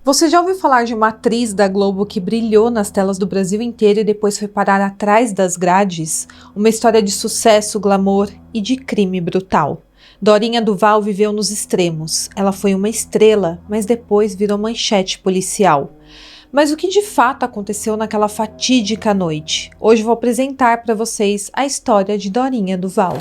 Você já ouviu falar de uma atriz da Globo que brilhou nas telas do Brasil inteiro e depois foi parar atrás das grades? Uma história de sucesso, glamour e de crime brutal. Dorinha Duval viveu nos extremos. Ela foi uma estrela, mas depois virou manchete policial. Mas o que de fato aconteceu naquela fatídica noite? Hoje vou apresentar para vocês a história de Dorinha Duval.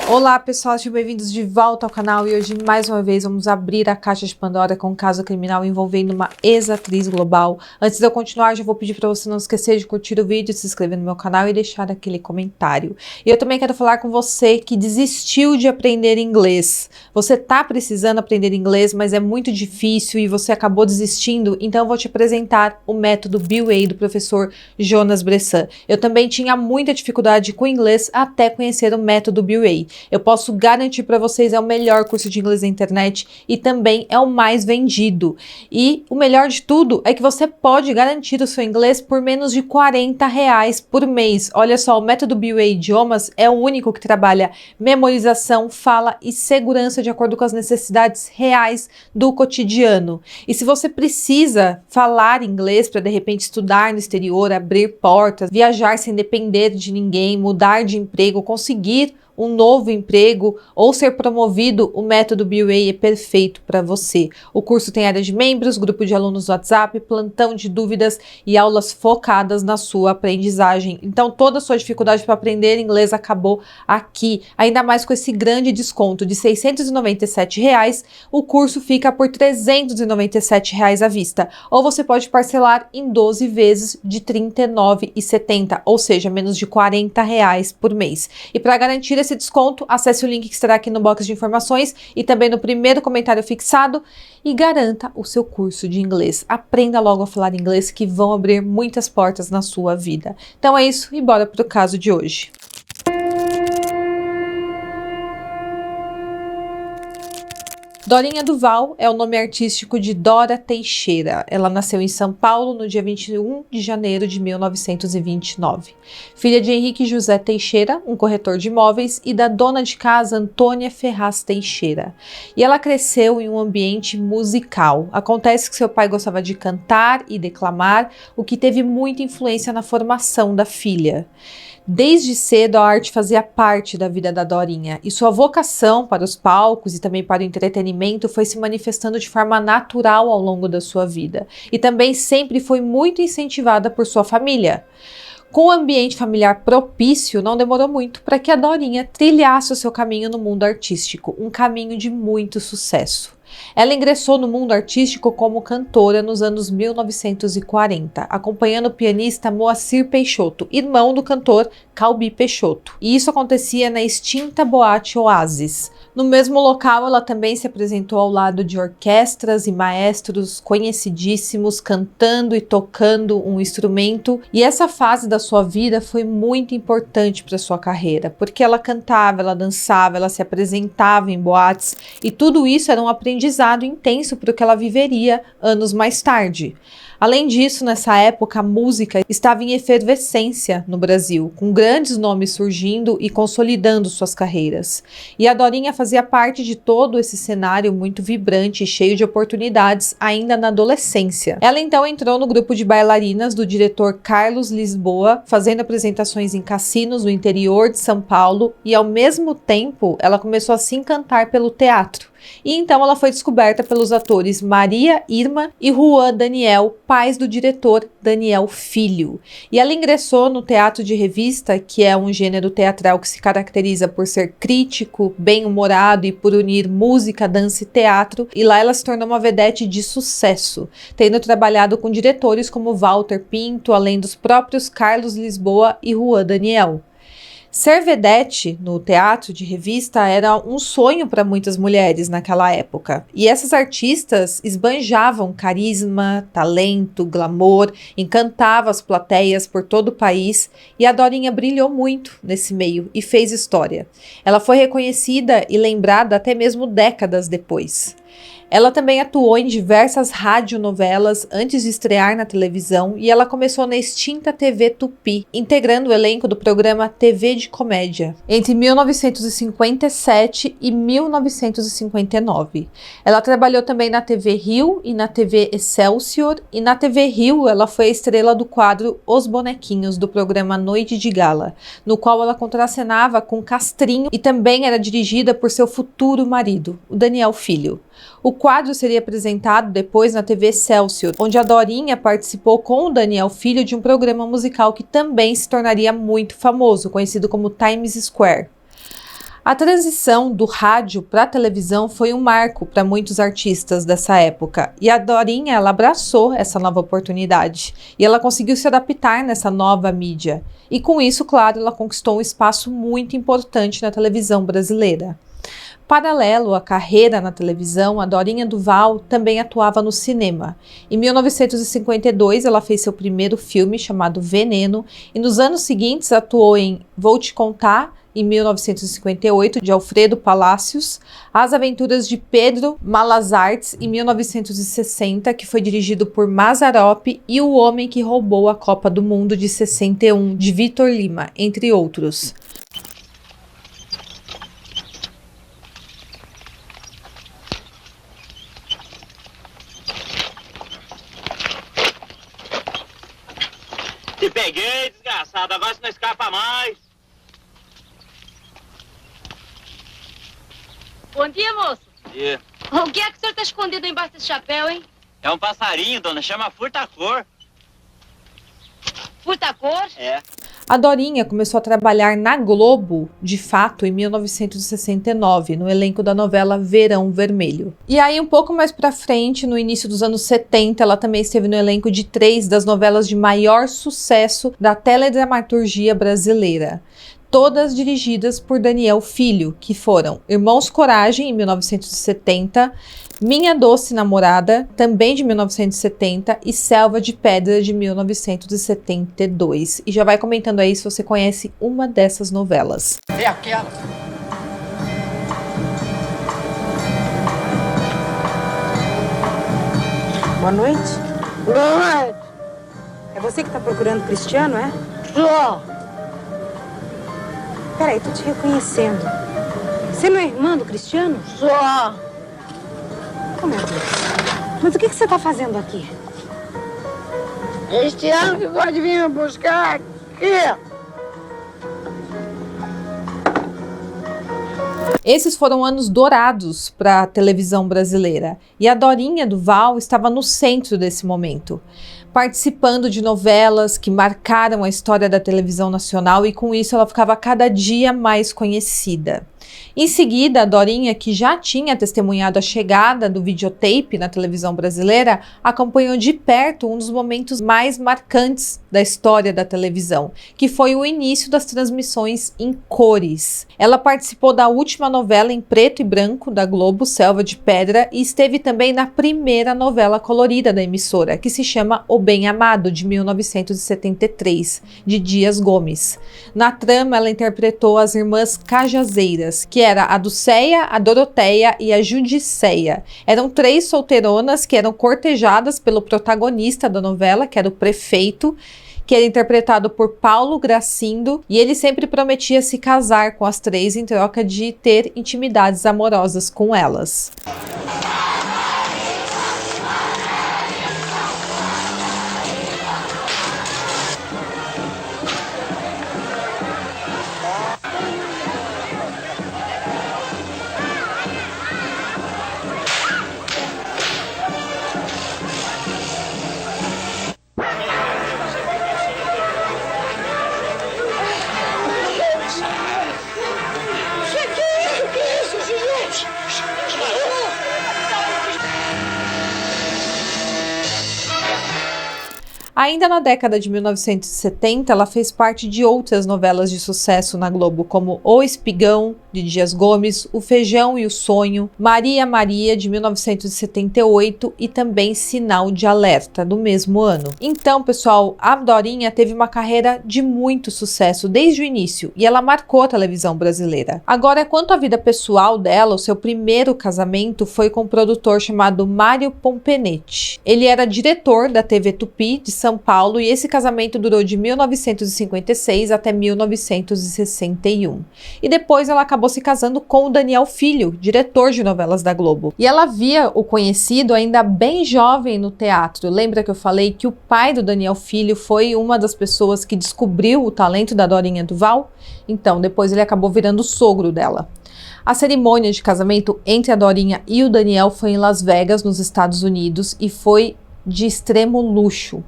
Olá pessoal, sejam bem-vindos de volta ao canal e hoje mais uma vez vamos abrir a caixa de Pandora com um caso criminal envolvendo uma ex-atriz global. Antes de eu continuar, já vou pedir para você não esquecer de curtir o vídeo, se inscrever no meu canal e deixar aquele comentário. E eu também quero falar com você que desistiu de aprender inglês. Você tá precisando aprender inglês, mas é muito difícil e você acabou desistindo, então eu vou te apresentar o método BUA do professor Jonas Bressan. Eu também tinha muita dificuldade com inglês até conhecer o método BUA. Eu posso garantir para vocês, é o melhor curso de inglês da internet e também é o mais vendido. E o melhor de tudo é que você pode garantir o seu inglês por menos de R$40 por mês. Olha só, o método BUA Idiomas é o único que trabalha memorização, fala e segurança de acordo com as necessidades reais do cotidiano. E se você precisa falar inglês para de repente estudar no exterior, abrir portas, viajar sem depender de ninguém, mudar de emprego, conseguir um novo emprego ou ser promovido, o método BUA é perfeito para você. O curso tem área de membros, grupo de alunos no WhatsApp, plantão de dúvidas e aulas focadas na sua aprendizagem. Então toda a sua dificuldade para aprender inglês acabou aqui. Ainda mais com esse grande desconto de R$697, o curso fica por R$397 à vista. Ou você pode parcelar em 12 vezes de R$39,70, ou seja, menos de R$40 por mês. E para garantir esse desconto, acesse o link que estará aqui no box de informações e também no primeiro comentário fixado e garanta o seu curso de inglês. Aprenda logo a falar inglês que vão abrir muitas portas na sua vida. Então é isso e bora para o caso de hoje. Dorinha Duval é o nome artístico de Dora Teixeira. Ela nasceu em São Paulo no dia 21 de janeiro de 1929. Filha de Henrique José Teixeira, um corretor de imóveis, e da dona de casa Antônia Ferraz Teixeira. E ela cresceu em um ambiente musical. Acontece que seu pai gostava de cantar e declamar, o que teve muita influência na formação da filha. Desde cedo a arte fazia parte da vida da Dorinha e sua vocação para os palcos e também para o entretenimento foi se manifestando de forma natural ao longo da sua vida e também sempre foi muito incentivada por sua família. Com o ambiente familiar propício, não demorou muito para que a Dorinha trilhasse o seu caminho no mundo artístico, um caminho de muito sucesso. Ela ingressou no mundo artístico como cantora nos anos 1940, acompanhando o pianista Moacir Peixoto, irmão do cantor Calbi Peixoto. E isso acontecia na extinta boate Oasis. No mesmo local, ela também se apresentou ao lado de orquestras e maestros conhecidíssimos, cantando e tocando um instrumento. E essa fase da sua vida foi muito importante para sua carreira, porque ela cantava, ela dançava, ela se apresentava em boates, e tudo isso era um aprendizado intenso para o que ela viveria anos mais tarde. Além disso, nessa época, a música estava em efervescência no Brasil, com grandes nomes surgindo e consolidando suas carreiras. E a Dorinha fazia parte de todo esse cenário muito vibrante e cheio de oportunidades ainda na adolescência. Ela então entrou no grupo de bailarinas do diretor Carlos Lisboa, fazendo apresentações em cassinos no interior de São Paulo e, ao mesmo tempo, ela começou a se encantar pelo teatro. E então ela foi descoberta pelos atores Maria Irma e Juan Daniel, pais do diretor Daniel Filho. E ela ingressou no teatro de revista, que é um gênero teatral que se caracteriza por ser crítico, bem-humorado e por unir música, dança e teatro. E lá ela se tornou uma vedete de sucesso, tendo trabalhado com diretores como Walter Pinto, além dos próprios Carlos Lisboa e Juan Daniel. Ser vedete no teatro de revista era um sonho para muitas mulheres naquela época. E essas artistas esbanjavam carisma, talento, glamour, encantavam as plateias por todo o país e a Dorinha brilhou muito nesse meio e fez história. Ela foi reconhecida e lembrada até mesmo décadas depois. Ela também atuou em diversas radionovelas antes de estrear na televisão e ela começou na extinta TV Tupi, integrando o elenco do programa TV de de comédia entre 1957 e 1959. Ela trabalhou também na TV Rio e na TV Excelsior, e na TV Rio ela foi a estrela do quadro Os Bonequinhos, do programa Noite de Gala, no qual ela contracenava com Castrinho e também era dirigida por seu futuro marido, o Daniel Filho. O quadro seria apresentado depois na TV Excelsior, onde a Dorinha participou com o Daniel Filho de um programa musical que também se tornaria muito famoso, conhecido como Times Square. A transição do rádio para a televisão foi um marco para muitos artistas dessa época, e a Dorinha ela abraçou essa nova oportunidade, e ela conseguiu se adaptar nessa nova mídia, e com isso, claro, ela conquistou um espaço muito importante na televisão brasileira. Paralelo à carreira na televisão, a Dorinha Duval também atuava no cinema. Em 1952, ela fez seu primeiro filme, chamado Veneno, e nos anos seguintes atuou em Vou Te Contar, em 1958, de Alfredo Palacios, As Aventuras de Pedro Malazartes, em 1960, que foi dirigido por Mazzaropi, e O Homem que Roubou a Copa do Mundo, de 61, de Vitor Lima, entre outros. Te peguei, desgraçado. Agora você não escapa mais. Bom dia, moço. Bom dia. O que é que o senhor está escondido embaixo desse chapéu, hein? É um passarinho, dona. Chama furta-cor. Furta-cor? É. A Dorinha começou a trabalhar na Globo, de fato, em 1969, no elenco da novela Verão Vermelho. E aí, um pouco mais pra frente, no início dos anos 70, ela também esteve no elenco de 3 das novelas de maior sucesso da teledramaturgia brasileira, todas dirigidas por Daniel Filho, que foram Irmãos Coragem, em 1970, Minha Doce Namorada, também de 1970, e Selva de Pedra, de 1972. E já vai comentando aí se você conhece uma dessas novelas. É aquela. Boa noite. Boa noite. É você que tá procurando Cristiano, é? Só. Peraí, tô te reconhecendo. Você não é irmã do Cristiano? Só. Oh, meu Deus. Mas o que você tá fazendo aqui? Este ano que pode vir me buscar aqui. Esses foram anos dourados para a televisão brasileira, e a Dorinha Duval estava no centro desse momento, participando de novelas que marcaram a história da televisão nacional, e com isso ela ficava cada dia mais conhecida. Em seguida, a Dorinha, que já tinha testemunhado a chegada do videotape na televisão brasileira, acompanhou de perto um dos momentos mais marcantes da história da televisão, que foi o início das transmissões em cores. Ela participou da última novela em preto e branco da Globo, Selva de Pedra, e esteve também na primeira novela colorida da emissora, que se chama O Bem Amado, de 1973, de Dias Gomes. Na trama, ela interpretou as irmãs Cajazeiras, que era a Dulceia, a Doroteia e a Judiceia. Eram 3 solteironas que eram cortejadas pelo protagonista da novela, que era o prefeito, que era interpretado por Paulo Gracindo, e ele sempre prometia se casar com as 3 em troca de ter intimidades amorosas com elas. Ainda na década de 1970, ela fez parte de outras novelas de sucesso na Globo, como O Espigão, de Dias Gomes, O Feijão e o Sonho, Maria Maria, de 1978, e também Sinal de Alerta, do mesmo ano. Então, pessoal, a Dorinha teve uma carreira de muito sucesso desde o início, e ela marcou a televisão brasileira. Agora, quanto à vida pessoal dela, o seu primeiro casamento foi com um produtor chamado Mário Pompenetti. Ele era diretor da TV Tupi de São São Paulo e esse casamento durou de 1956 até 1961. E depois ela acabou se casando com o Daniel Filho, diretor de novelas da Globo. E ela havia o conhecido ainda bem jovem no teatro. Lembra que eu falei que o pai do Daniel Filho foi uma das pessoas que descobriu o talento da Dorinha Duval? Então, depois ele acabou virando o sogro dela. A cerimônia de casamento entre a Dorinha e o Daniel foi em Las Vegas, nos Estados Unidos, e foi de extremo luxo.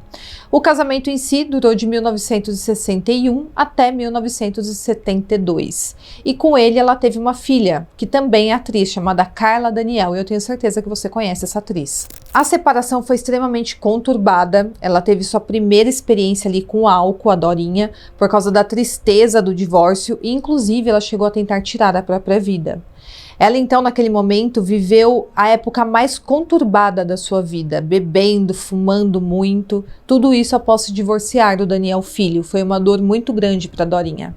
O casamento em si durou de 1961 até 1972. E com ele ela teve uma filha, que também é atriz, chamada Carla Daniel, e eu tenho certeza que você conhece essa atriz. A separação foi extremamente conturbada, ela teve sua primeira experiência ali com álcool, a Dorinha, por causa da tristeza do divórcio, e inclusive ela chegou a tentar tirar a própria vida. Ela então naquele momento viveu a época mais conturbada da sua vida, bebendo, fumando muito, tudo isso após se divorciar do Daniel Filho. Foi uma dor muito grande para Dorinha.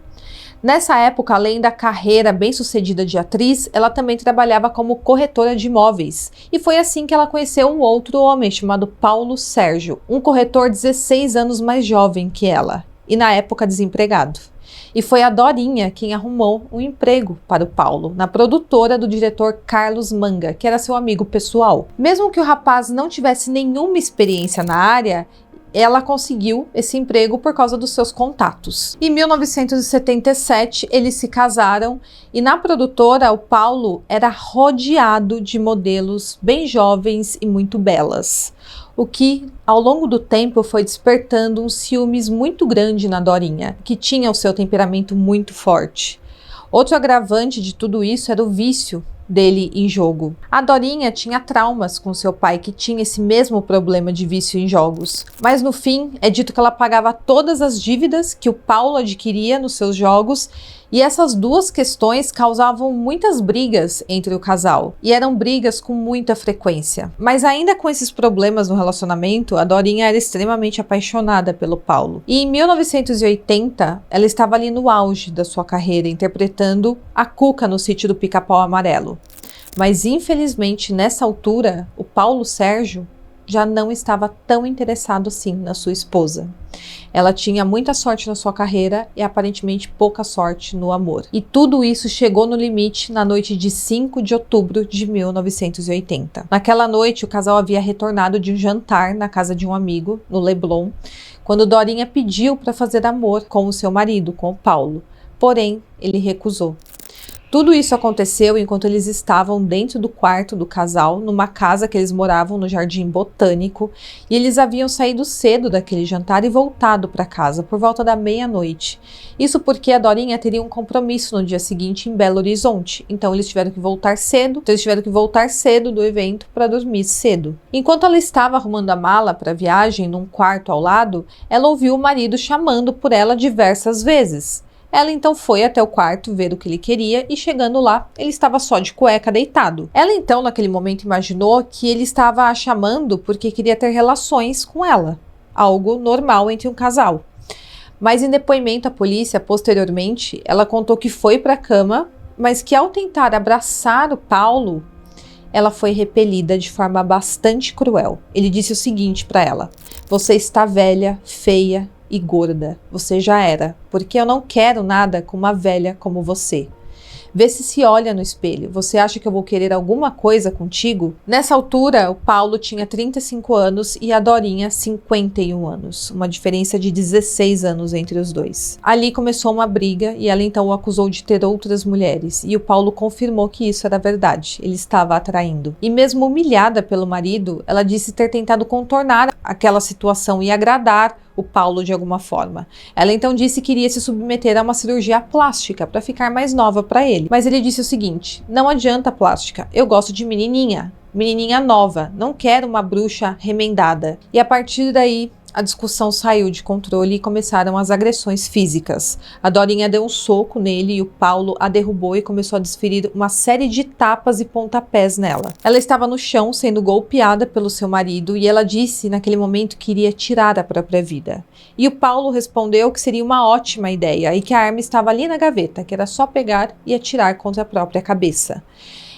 Nessa época, além da carreira bem-sucedida de atriz, ela também trabalhava como corretora de imóveis. E foi assim que ela conheceu um outro homem chamado Paulo Sérgio, um corretor 16 anos mais jovem que ela, e na época desempregado. E foi a Dorinha quem arrumou um emprego para o Paulo, na produtora do diretor Carlos Manga, que era seu amigo pessoal. Mesmo que o rapaz não tivesse nenhuma experiência na área, ela conseguiu esse emprego por causa dos seus contatos. Em 1977, eles se casaram e na produtora, o Paulo era rodeado de modelos bem jovens e muito belas. O que, ao longo do tempo, foi despertando um ciúmes muito grande na Dorinha, que tinha o seu temperamento muito forte. Outro agravante de tudo isso era o vício dele em jogo. A Dorinha tinha traumas com seu pai, que tinha esse mesmo problema de vício em jogos. Mas no fim, é dito que ela pagava todas as dívidas que o Paulo adquiria nos seus jogos, e essas duas questões causavam muitas brigas entre o casal, e eram brigas com muita frequência. Mas ainda com esses problemas no relacionamento, a Dorinha era extremamente apaixonada pelo Paulo. E em 1980, ela estava ali no auge da sua carreira, interpretando a Cuca no Sítio do Pica-Pau Amarelo. Mas infelizmente, nessa altura, o Paulo Sérgio já não estava tão interessado assim na sua esposa. Ela tinha muita sorte na sua carreira e aparentemente pouca sorte no amor. E tudo isso chegou no limite na noite de 5 de outubro de 1980. Naquela noite, o casal havia retornado de um jantar na casa de um amigo, no Leblon, quando Dorinha pediu para fazer amor com o seu marido, com o Paulo. Porém, ele recusou. Tudo isso aconteceu enquanto eles estavam dentro do quarto do casal, numa casa que eles moravam no Jardim Botânico, e eles haviam saído cedo daquele jantar e voltado para casa por volta da meia-noite. Isso porque a Dorinha teria um compromisso no dia seguinte em Belo Horizonte, então eles tiveram que voltar cedo, do evento para dormir cedo. Enquanto ela estava arrumando a mala para a viagem num quarto ao lado, ela ouviu o marido chamando por ela diversas vezes. Ela então foi até o quarto ver o que ele queria e chegando lá, ele estava só de cueca deitado. Ela então naquele momento imaginou que ele estava a chamando porque queria ter relações com ela, algo normal entre um casal. Mas em depoimento à polícia, posteriormente, ela contou que foi para a cama, mas que ao tentar abraçar o Paulo, ela foi repelida de forma bastante cruel. Ele disse o seguinte para ela: "Você está velha, feia e gorda. Você já era, porque eu não quero nada com uma velha como você. Vê se olha no espelho. Você acha que eu vou querer alguma coisa contigo?" Nessa altura, o Paulo tinha 35 anos e a Dorinha 51 anos. Uma diferença de 16 anos entre os dois. Ali começou uma briga e ela então o acusou de ter outras mulheres. E o Paulo confirmou que isso era verdade. Ele estava a traindo. E mesmo humilhada pelo marido, ela disse ter tentado contornar aquela situação e agradar o Paulo de alguma forma. Ela então disse que iria se submeter a uma cirurgia plástica para ficar mais nova para ele. Mas ele disse o seguinte: "Não adianta plástica, eu gosto de menininha nova, não quero uma bruxa remendada." E a partir daí, a discussão saiu de controle e começaram as agressões físicas. A Dorinha deu um soco nele e o Paulo a derrubou e começou a desferir uma série de tapas e pontapés nela. Ela estava no chão sendo golpeada pelo seu marido e ela disse naquele momento que iria tirar a própria vida. E o Paulo respondeu que seria uma ótima ideia e que a arma estava ali na gaveta, que era só pegar e atirar contra a própria cabeça.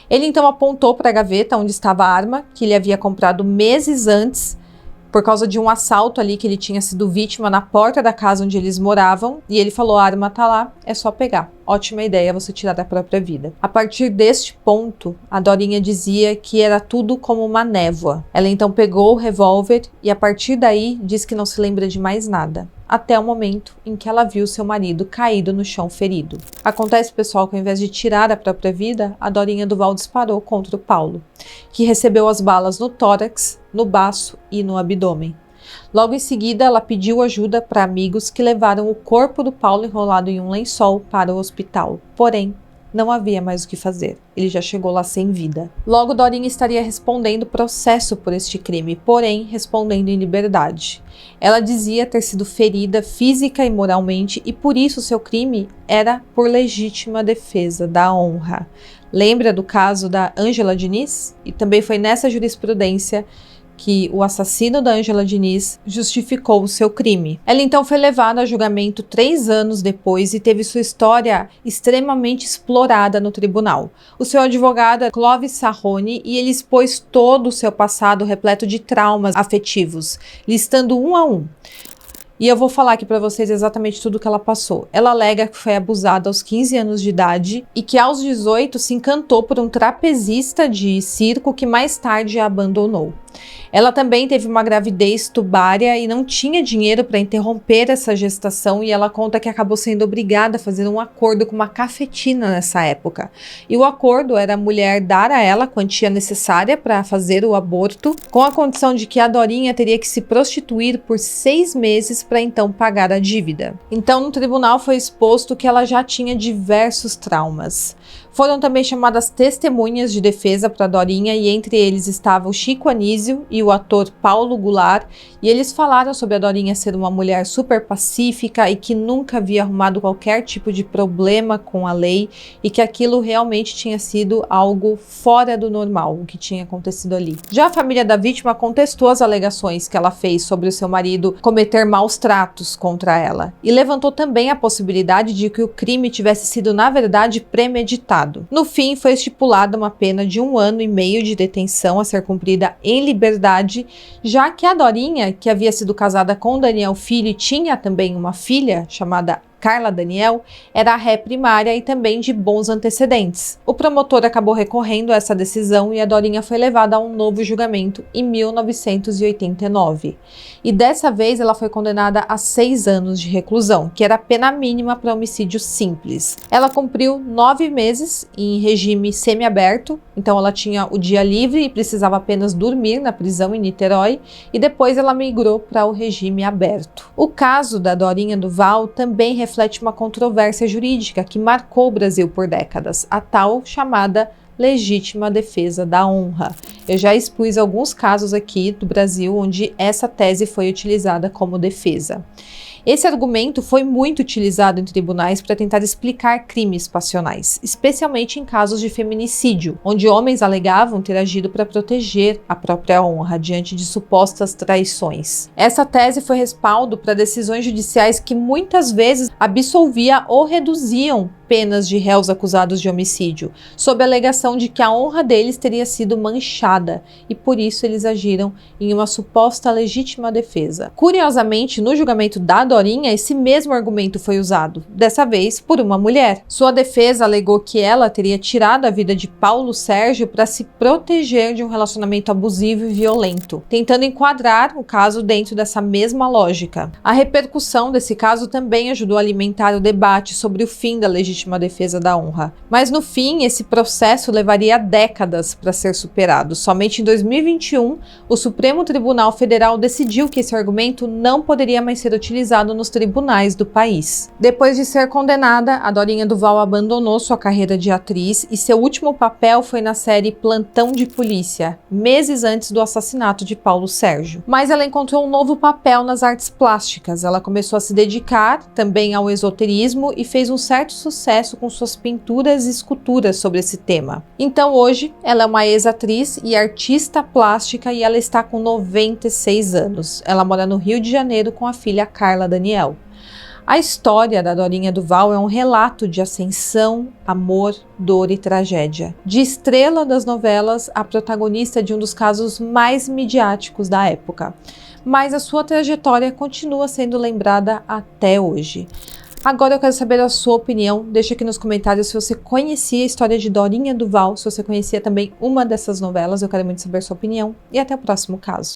Ele então apontou para a gaveta onde estava a arma, que ele havia comprado meses antes, por causa de um assalto ali que ele tinha sido vítima na porta da casa onde eles moravam, e ele falou: a arma tá lá, é só pegar. Ótima ideia você tirar da própria vida. A partir deste ponto, a Dorinha dizia que era tudo como uma névoa. Ela então pegou o revólver e a partir daí diz que não se lembra de mais nada, até o momento em que ela viu seu marido caído no chão ferido. Acontece, pessoal, que ao invés de tirar a própria vida, a Dorinha Duval disparou contra o Paulo, que recebeu as balas no tórax, no baço e no abdômen. Logo em seguida, ela pediu ajuda para amigos que levaram o corpo do Paulo enrolado em um lençol para o hospital. Porém, não havia mais o que fazer. Ele já chegou lá sem vida. Logo, Dorinha estaria respondendo processo por este crime, porém respondendo em liberdade. Ela dizia ter sido ferida física e moralmente e por isso seu crime era por legítima defesa da honra. Lembra do caso da Ângela Diniz? E também foi nessa jurisprudência que o assassino da Ângela Diniz justificou o seu crime. Ela então foi levada a julgamento 3 anos depois e teve sua história extremamente explorada no tribunal. O seu advogado é Clóvis Sarroni e ele expôs todo o seu passado repleto de traumas afetivos, listando um a um. E eu vou falar aqui para vocês exatamente tudo que ela passou. Ela alega que foi abusada aos 15 anos de idade e que aos 18 se encantou por um trapezista de circo que mais tarde a abandonou. Ela também teve uma gravidez tubária e não tinha dinheiro para interromper essa gestação e ela conta que acabou sendo obrigada a fazer um acordo com uma cafetina nessa época. E o acordo era a mulher dar a ela a quantia necessária para fazer o aborto, com a condição de que a Dorinha teria que se prostituir por 6 meses para então pagar a dívida. Então no tribunal foi exposto que ela já tinha diversos traumas. Foram também chamadas testemunhas de defesa para Dorinha e entre eles estava o Chico Anísio e o ator Paulo Goulart, e eles falaram sobre a Dorinha ser uma mulher super pacífica e que nunca havia arrumado qualquer tipo de problema com a lei e que aquilo realmente tinha sido algo fora do normal, o que tinha acontecido ali. Já a família da vítima contestou as alegações que ela fez sobre o seu marido cometer maus tratos contra ela e levantou também a possibilidade de que o crime tivesse sido, na verdade, premeditado. No fim, foi estipulada uma pena de 1 ano e meio de detenção a ser cumprida em liberdade, já que a Dorinha, que havia sido casada com Daniel Filho e tinha também uma filha chamada Carla Daniel, era ré primária e também de bons antecedentes. O promotor acabou recorrendo a essa decisão e a Dorinha foi levada a um novo julgamento em 1989. E dessa vez ela foi condenada a 6 anos de reclusão, que era a pena mínima para homicídio simples. Ela cumpriu 9 meses em regime semiaberto, então ela tinha o dia livre e precisava apenas dormir na prisão em Niterói, e depois ela migrou para o regime aberto. O caso da Dorinha Duval também reflete uma controvérsia jurídica que marcou o Brasil por décadas, a tal chamada legítima defesa da honra. Eu já expus alguns casos aqui do Brasil onde essa tese foi utilizada como defesa. Esse argumento foi muito utilizado em tribunais para tentar explicar crimes passionais, especialmente em casos de feminicídio, onde homens alegavam ter agido para proteger a própria honra diante de supostas traições. Essa tese foi respaldo para decisões judiciais que muitas vezes absolvia ou reduziam penas de réus acusados de homicídio, sob a alegação de que a honra deles teria sido manchada e por isso eles agiram em uma suposta legítima defesa. Curiosamente, no julgamento da Dorinha, esse mesmo argumento foi usado, dessa vez por uma mulher. Sua defesa alegou que ela teria tirado a vida de Paulo Sérgio para se proteger de um relacionamento abusivo e violento, tentando enquadrar o caso dentro dessa mesma lógica. A repercussão desse caso também ajudou a alimentar o debate sobre o fim da legítima defesa da honra. Mas no fim, esse processo levaria décadas para ser superado. Somente em 2021, o Supremo Tribunal Federal decidiu que esse argumento não poderia mais ser utilizado nos tribunais do país. Depois de ser condenada, a Dorinha Duval abandonou sua carreira de atriz e seu último papel foi na série Plantão de Polícia, meses antes do assassinato de Paulo Sérgio. Mas ela encontrou um novo papel nas artes plásticas. Ela começou a se dedicar também ao esoterismo e fez um certo sucesso com suas pinturas e esculturas sobre esse tema. Então hoje ela é uma ex-atriz e artista plástica e ela está com 96 anos. Ela mora no Rio de Janeiro com a filha Carla Daniel. A história da Dorinha Duval é um relato de ascensão, amor, dor e tragédia. De estrela das novelas, a protagonista de um dos casos mais midiáticos da época. Mas a sua trajetória continua sendo lembrada até hoje. Agora eu quero saber a sua opinião. Deixa aqui nos comentários se você conhecia a história de Dorinha Duval, se você conhecia também uma dessas novelas. Eu quero muito saber a sua opinião. E até o próximo caso.